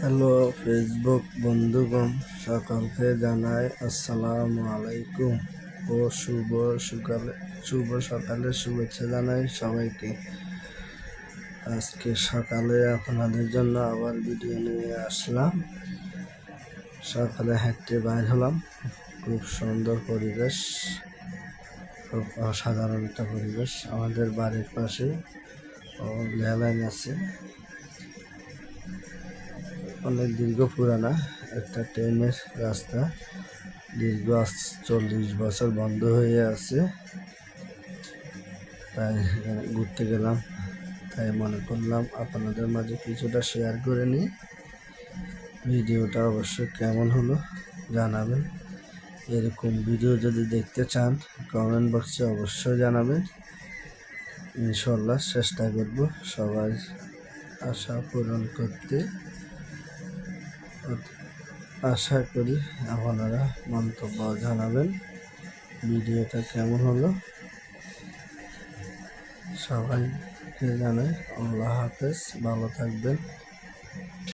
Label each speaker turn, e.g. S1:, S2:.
S1: Hello Facebook বন্ধুগণ, সকলকে জানাই আসসালামু আলাইকুম ও শুভ সকালের শুভেচ্ছা জানাই সবাইকে। আজকে সকালে আপনাদের জন্য আবার ভিডিও নিয়ে আসলাম। সকালে হাঁটতে বাইর হলাম, খুব সুন্দর পরিবেশ, খুব অসাধারণ একটা পরিবেশ। আমাদের বাড়ির পাশে রেললাইন আছে, অনেক দীর্ঘ পুরানা একটা ট্রেনের রাস্তা, দীর্ঘ 40 বছর বন্ধ হয়ে আছে। তাই ঘুরতে গেলাম, তাই মনে করলাম আপনাদের মাঝে কিছুটা শেয়ার করে নিই। ভিডিওটা অবশ্যই কেমন হলো জানাবেন। এরকম ভিডিও যদি দেখতে চান কমেন্ট বক্সে অবশ্যই জানাবেন। ইনশাল্লাহ চেষ্টা করব সবাই আশা পূরণ করতে। আশা করি আপনারা মন্তব্য জানাবেন ভিডিওটা কেমন হলো। সবাইকে জানাই আল্লাহ হাফেজ, ভালো থাকবেন।